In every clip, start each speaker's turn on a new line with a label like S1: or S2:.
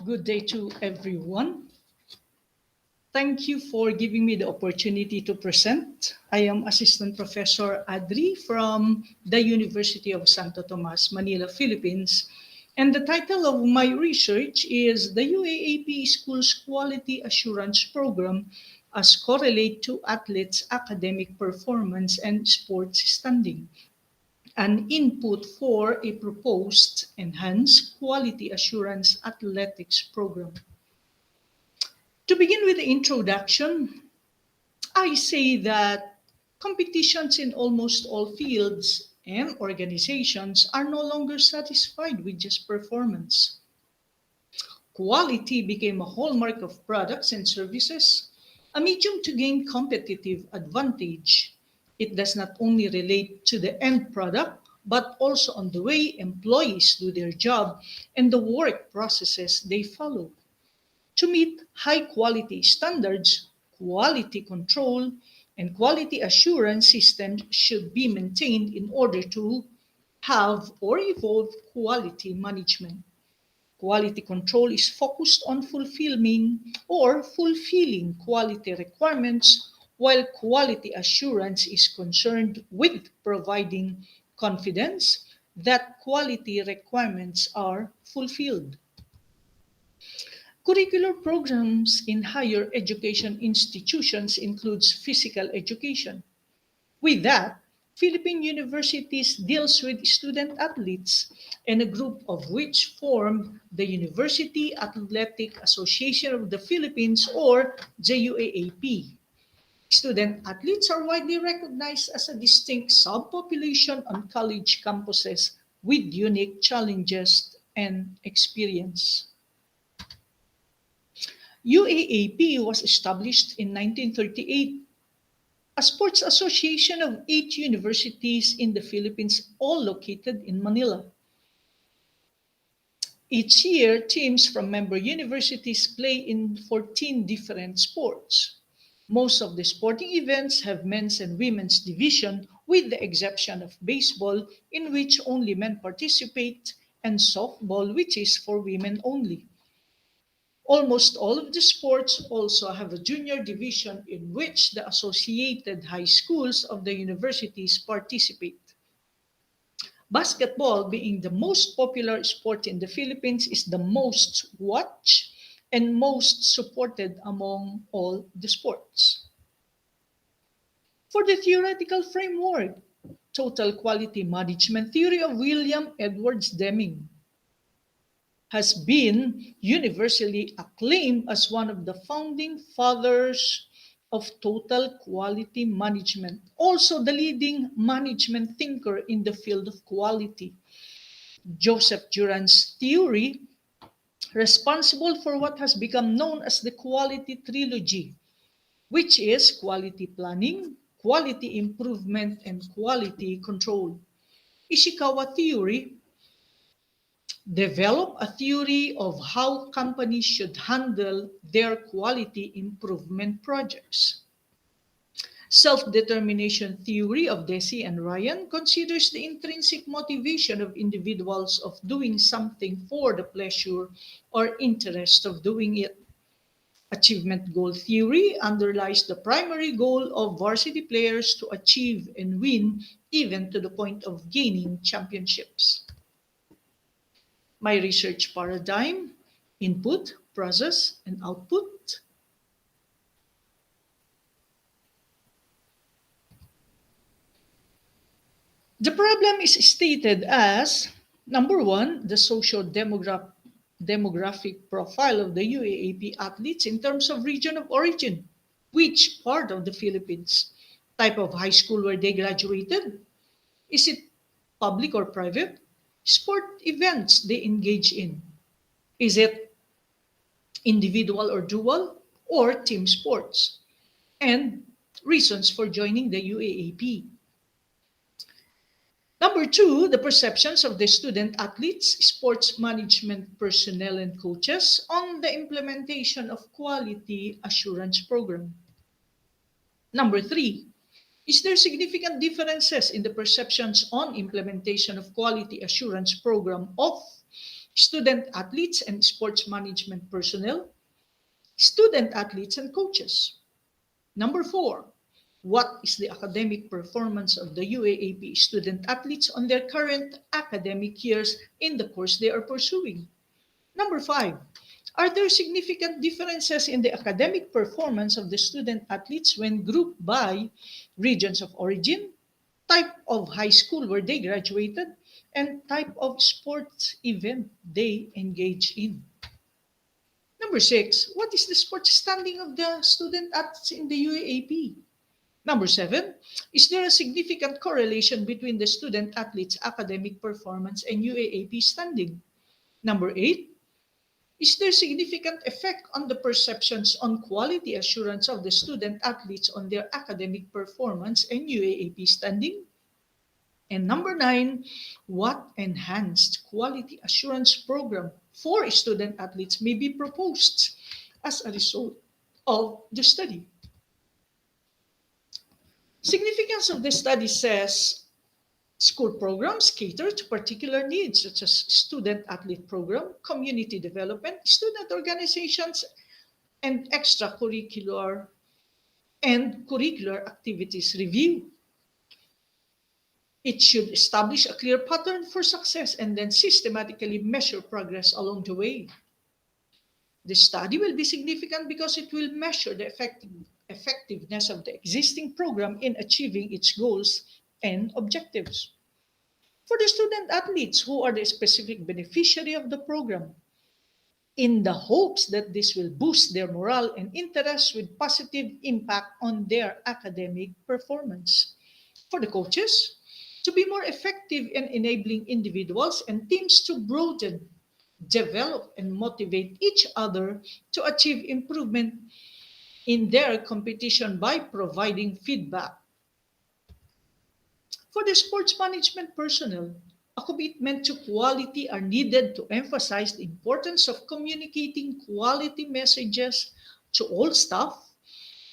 S1: Good day to everyone. Thank you for giving me the opportunity to present. I am Assistant Professor Adri from the University of Santo Tomas, Manila, Philippines. And the title of my research is the UAAP Schools Quality Assurance Program as Correlate to Athletes' Academic Performance and Sports Standing, an input for a proposed enhanced quality assurance athletics program. To begin with the introduction, I say that competitions in almost all fields and organizations are no longer satisfied with just performance. Quality became a hallmark of products and services, a medium to gain competitive advantage. It does not only relate to the end product, but also on the way employees do their job and the work processes they follow. To meet high quality standards, quality control and quality assurance systems should be maintained in order to have or evolve quality management. Quality control is focused on fulfilling quality requirements, while quality assurance is concerned with providing confidence that quality requirements are fulfilled. Curricular programs in higher education institutions includes physical education. With that, Philippine universities deals with student athletes and a group of which form the University Athletic Association of the Philippines or JUAAP. Student athletes are widely recognized as a distinct subpopulation on college campuses with unique challenges and experience. UAAP was established in 1938, a sports association of 8 universities in the Philippines, all located in Manila. Each year, teams from member universities play in 14 different sports. Most of the sporting events have men's and women's division, with the exception of baseball, in which only men participate, and softball, which is for women only. Almost all of the sports also have a junior division in which the associated high schools of the universities participate. Basketball, being the most popular sport in the Philippines, is the most watched and most supported among all the sports. For the theoretical framework, total quality management theory of William Edwards Deming has been universally acclaimed as one of the founding fathers of total quality management, also the leading management thinker in the field of quality. Joseph Juran's theory, responsible for what has become known as the quality trilogy, which is quality planning, quality improvement, and quality control. Ishikawa theory, develop a theory of how companies should handle their quality improvement projects. Self-determination theory of Deci and Ryan considers the intrinsic motivation of individuals of doing something for the pleasure or interest of doing it. Achievement goal theory underlies the primary goal of varsity players to achieve and win, even to the point of gaining championships. My research paradigm: input, process, and output. The problem is stated as number one, the demographic profile of the UAAP athletes in terms of region of origin. Which part of the Philippines? Type of high school where they graduated? Is it public or private? Sport events they engage in. Is it individual or dual, or team sports? And reasons for joining the UAAP. Number two, the perceptions of the student athletes, sports management personnel, and coaches on the implementation of quality assurance program. Number three, is there significant differences in the perceptions on implementation of quality assurance program of student athletes and sports management personnel, student athletes and coaches. Number 4, what is the academic performance of the UAAP student athletes on their current academic years in the course they are pursuing? Number 5, are there significant differences in the academic performance of the student athletes when grouped by regions of origin, type of high school where they graduated, and type of sports event they engage in? Number 6, what is the sports standing of the student athletes in the UAAP? Number 7, is there a significant correlation between the student athletes' academic performance and UAAP standing? Number 8, is there significant effect on the perceptions on quality assurance of the student athletes on their academic performance and UAAP standing? And number 9, what enhanced quality assurance program for student athletes may be proposed as a result of the study? Significance of the study says school programs cater to particular needs such as student athlete program, community development, student organizations, and extracurricular and curricular activities review. It should establish a clear pattern for success and then systematically measure progress along the way. The study will be significant because it will measure the effectiveness of the existing program in achieving its goals and objectives. For the student athletes who are the specific beneficiary of the program, in the hopes that this will boost their morale and interest with positive impact on their academic performance. For the coaches, to be more effective in enabling individuals and teams to broaden, develop, and motivate each other to achieve improvement in their competition by providing feedback. For the sports management personnel, a commitment to quality are needed to emphasize the importance of communicating quality messages to all staff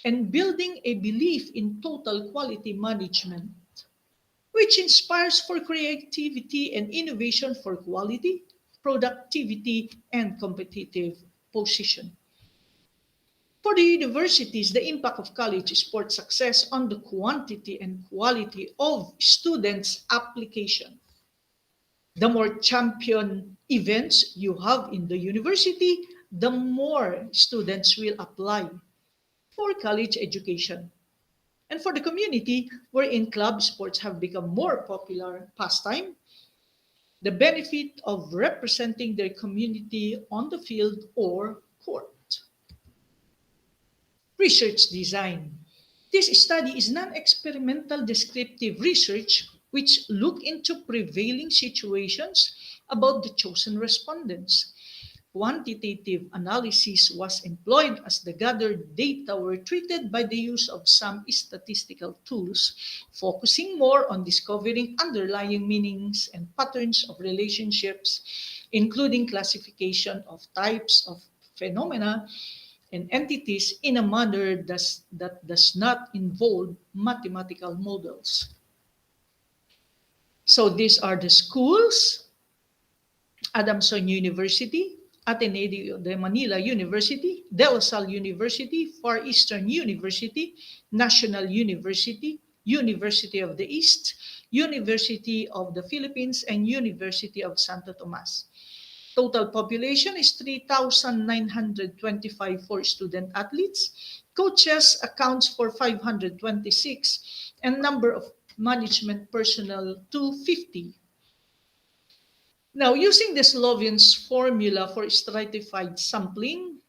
S1: and building a belief in total quality management, which inspires for creativity and innovation for quality, productivity, and competitive position. For the universities, the impact of college sports success on the quantity and quality of students' application. The more champion events you have in the university, the more students will apply for college education. And for the community, wherein club sports have become more popular pastime, the benefit of representing their community on the field or court. Research design. This study is non-experimental descriptive research which look into prevailing situations about the chosen respondents. Quantitative analysis was employed as the gathered data were treated by the use of some statistical tools, focusing more on discovering underlying meanings and patterns of relationships, including classification of types of phenomena and entities in a manner that does not involve mathematical models. So these are the schools: Adamson University, Ateneo de Manila University, De La Salle University, Far Eastern University, National University, University of the East, University of the Philippines, and University of Santo Tomas. Total population is 3,925 for student athletes. Coaches accounts for 526, and number of management personnel 250. Now, using the Slovian's formula for stratified sampling,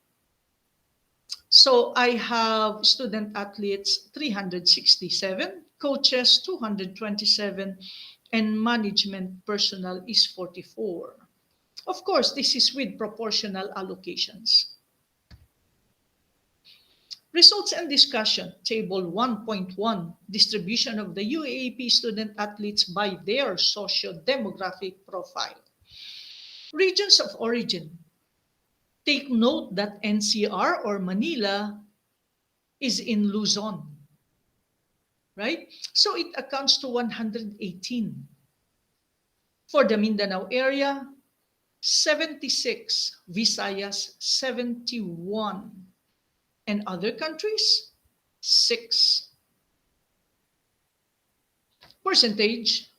S1: so I have student athletes 367, coaches 227, and management personnel is 44. Of course, this is with proportional allocations. Results and discussion, Table 1.1, distribution of the UAAP student athletes by their socio-demographic profile. Regions of origin. Take note that NCR or Manila is in Luzon, right? So it accounts to 118. For the Mindanao area, 76, Visayas 71, and other countries 6. Percentage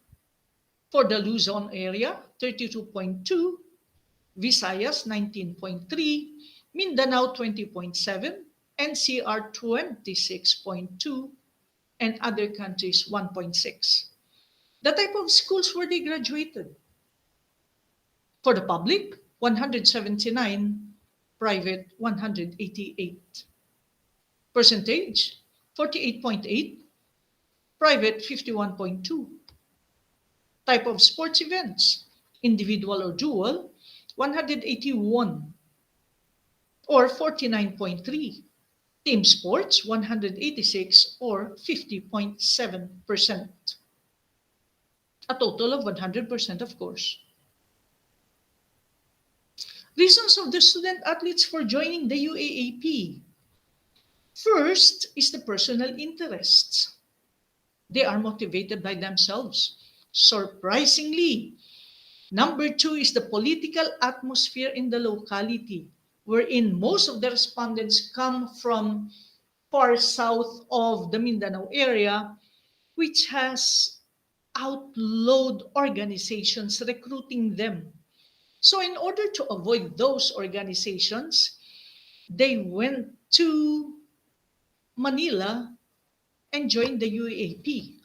S1: for the Luzon area 32.2, Visayas 19.3, Mindanao 20.7, NCR 26.2, and other countries 1.6. The type of schools where they graduated. For the public, 179, private 188. Percentage, 48.8, private 51.2. Type of sports events, individual or dual, 181 or 49.3. Team sports, 186 or 50.7%. A total of 100%, of course. Reasons of the student athletes for joining the UAAP. First is the personal interests. They are motivated by themselves. Surprisingly, number 2 is the political atmosphere in the locality, wherein most of the respondents come from far south of the Mindanao area, which has outlawed organizations recruiting them. So in order to avoid those organizations, they went to Manila and joined the UAAP.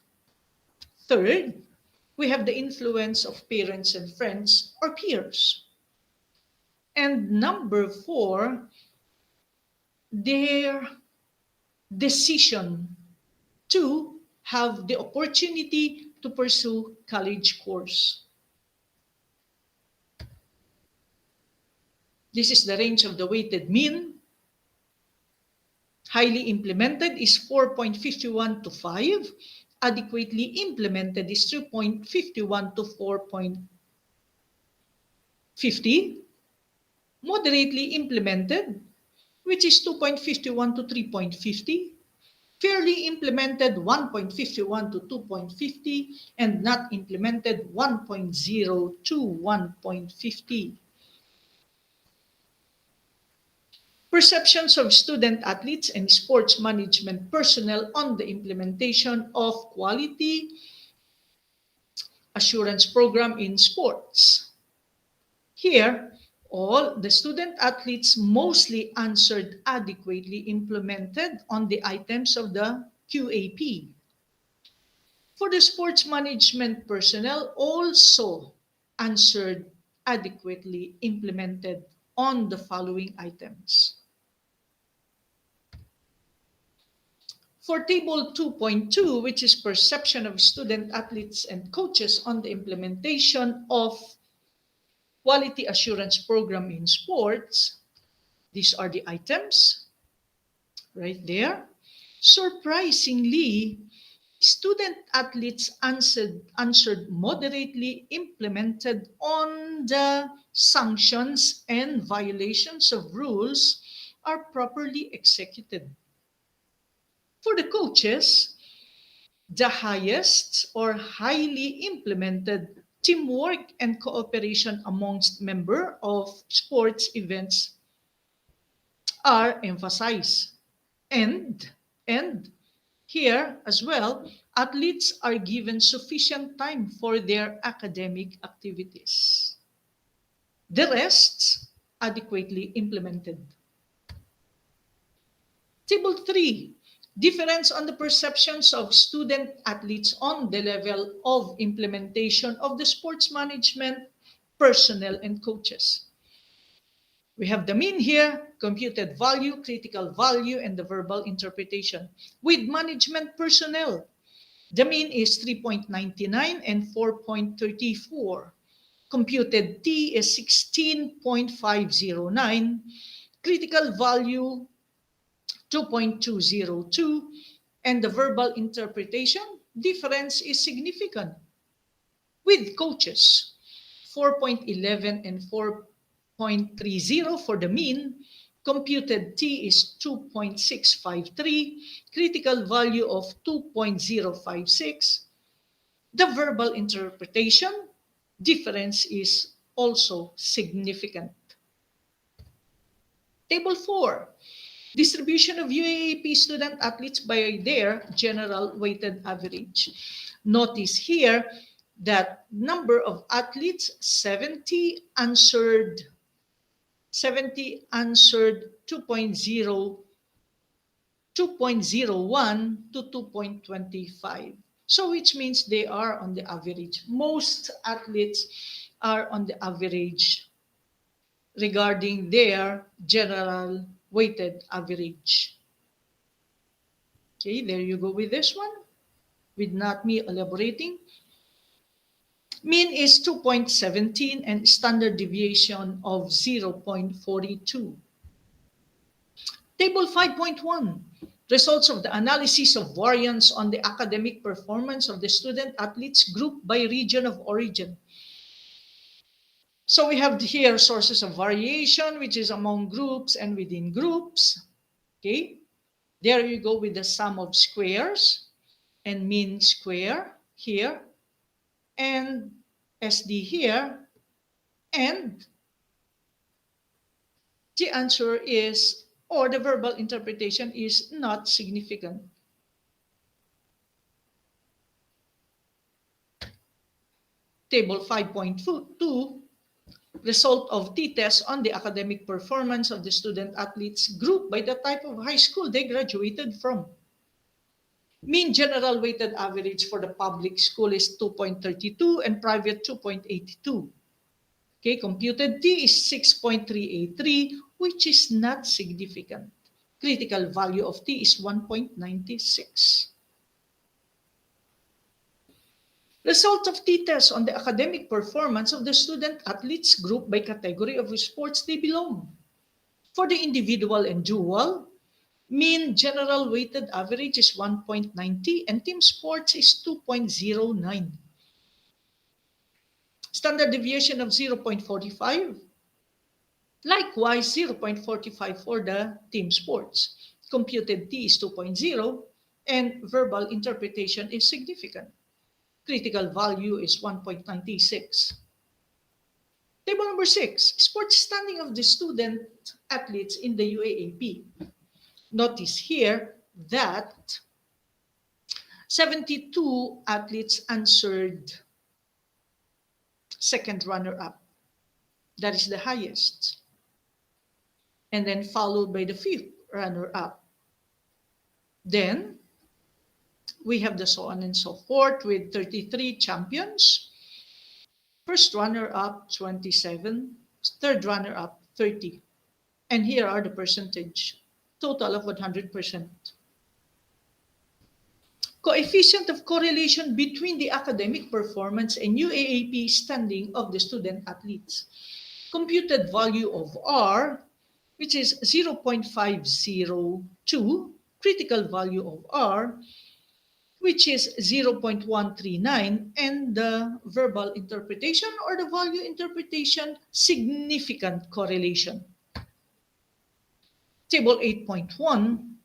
S1: Third, we have the influence of parents and friends or peers. And number 4, their decision to have the opportunity to pursue college course. This is the range of the weighted mean. Highly implemented is 4.51 to 5. Adequately implemented is 2.51 to 4.50. Moderately implemented, which is 2.51 to 3.50. Fairly implemented, 1.51 to 2.50. And not implemented, 1.0 to 1.50. Perceptions of student athletes and sports management personnel on the implementation of quality assurance program in sports. Here, all the student athletes mostly answered adequately implemented on the items of the QAP. For the sports management personnel, also answered adequately implemented on the following items. For Table 2.2, which is perception of student athletes and coaches on the implementation of quality assurance program in sports, these are the items right there. Surprisingly, student athletes answered moderately implemented on the sanctions and violations of rules are properly executed. For the coaches, the highest or highly implemented teamwork and cooperation amongst members of sports events are emphasized. And here as well, athletes are given sufficient time for their academic activities. The rest adequately implemented. Table 3, difference on the perceptions of student athletes on the level of implementation of the sports management personnel and coaches. We have the mean here, computed value, critical value, and the verbal interpretation. With management personnel, the mean is 3.99 and 4.34. Computed T is 16.509. Critical value 2.202, and the verbal interpretation difference is significant. With coaches, 4.11 and 4.30 for the mean, computed T is 2.653, critical value of 2.056. The verbal interpretation difference is also significant. Table 4, distribution of UAAP student athletes by their general weighted average. Notice here that number of athletes, 70 answered 2.0, 2.01 to 2.25. So which means they are on the average. Most athletes are on the average regarding their general weighted average. Okay, there you go with this one, with not me elaborating. Mean is 2.17 and standard deviation of 0.42. Table 5.1, results of the analysis of variance on the academic performance of the student athletes group by region of origin. So we have here sources of variation, which is among groups and within groups. Okay, there you go with the sum of squares and mean square here, and SD here, and the answer is, or the verbal interpretation is not significant. Table 5.2, result of t-test on the academic performance of the student athletes grouped by the type of high school they graduated from. Mean general weighted average for the public school is 2.32 and private 2.82. Okay, computed T is 6.383, which is not significant. Critical value of T is 1.96. Result of t-test on the academic performance of the student athletes group by category of sports they belong. For the individual and dual, mean general weighted average is 1.90 and team sports is 2.09. Standard deviation of 0.45. Likewise, 0.45 for the team sports. Computed T is 2.0 and verbal interpretation is significant. Critical value is 1.96. Table number 6, sports standing of the student athletes in the UAAP. Notice here that 72 athletes answered second runner-up. That is the highest. And then followed by the fifth runner-up. Then we have the so on and so forth with 33 champions. First runner-up, 27. Third runner-up, 30. And here are the percentage. Total of 100%. Coefficient of correlation between the academic performance and UAAP standing of the student athletes. Computed value of R, which is 0.502. Critical value of R, which is 0.139, and the verbal interpretation or the value interpretation, significant correlation. Table 8.1,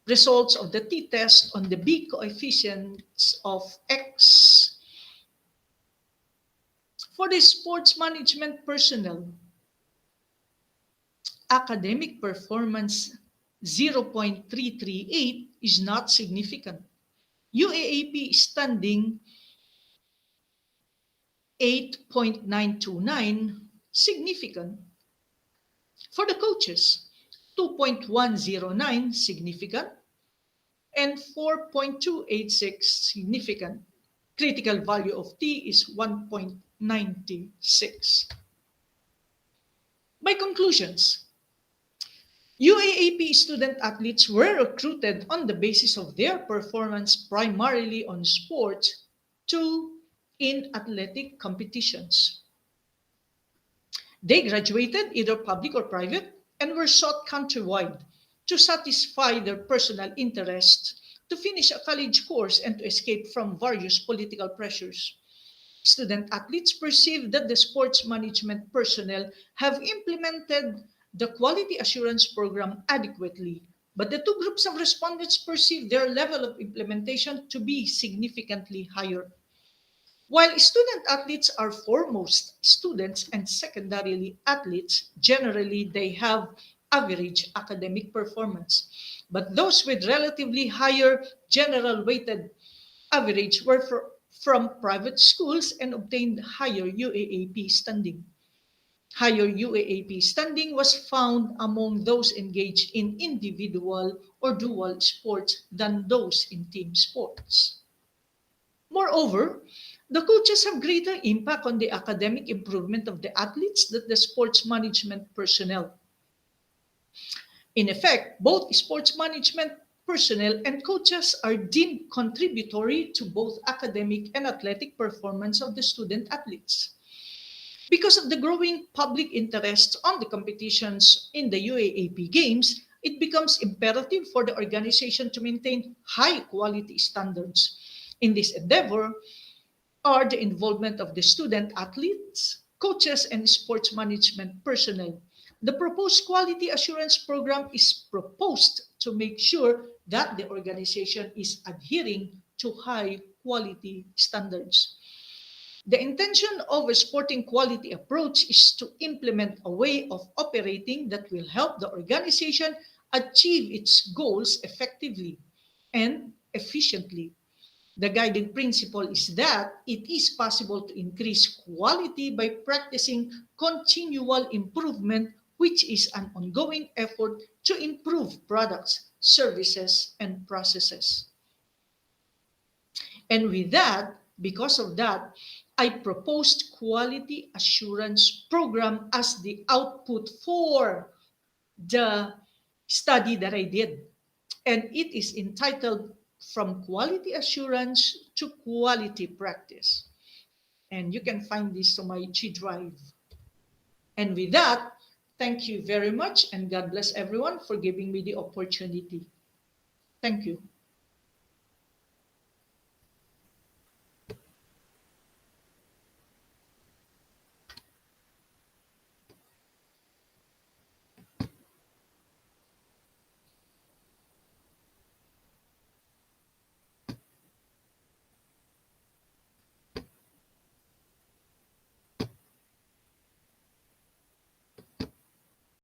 S1: results of the t-test on the B coefficients of X. For the sports management personnel, academic performance 0.338 is not significant. UAAP standing 8.929, significant. For the coaches, 2.109, significant, and 4.286, significant. Critical value of T is 1.96. By conclusions, UAAP student athletes were recruited on the basis of their performance primarily on sports in athletic competitions. They graduated either public or private and were sought countrywide to satisfy their personal interests, to finish a college course, and to escape from various political pressures. Student athletes perceive that the sports management personnel have implemented the quality assurance program adequately, but the two groups of respondents perceive their level of implementation to be significantly higher. While student athletes are foremost students and secondarily athletes, generally they have average academic performance. But those with relatively higher general weighted average were from private schools and obtained higher UAAP standing. Higher UAAP standing was found among those engaged in individual or dual sports than those in team sports. Moreover, the coaches have greater impact on the academic improvement of the athletes than the sports management personnel. In effect, both sports management personnel and coaches are deemed contributory to both academic and athletic performance of the student athletes. Because of the growing public interest on the competitions in the UAAP Games, it becomes imperative for the organization to maintain high quality standards. In this endeavor, are the involvement of the student athletes, coaches, and sports management personnel. The proposed quality assurance program is proposed to make sure that the organization is adhering to high quality standards. The intention of a sporting quality approach is to implement a way of operating that will help the organization achieve its goals effectively and efficiently. The guiding principle is that it is possible to increase quality by practicing continual improvement, which is an ongoing effort to improve products, services, and processes. And with that, because of that, I proposed quality assurance program as the output for the study that I did. And it is entitled From Quality Assurance to Quality Practice. And you can find this on my G Drive. And with that, thank you very much and God bless everyone for giving me the opportunity. Thank you.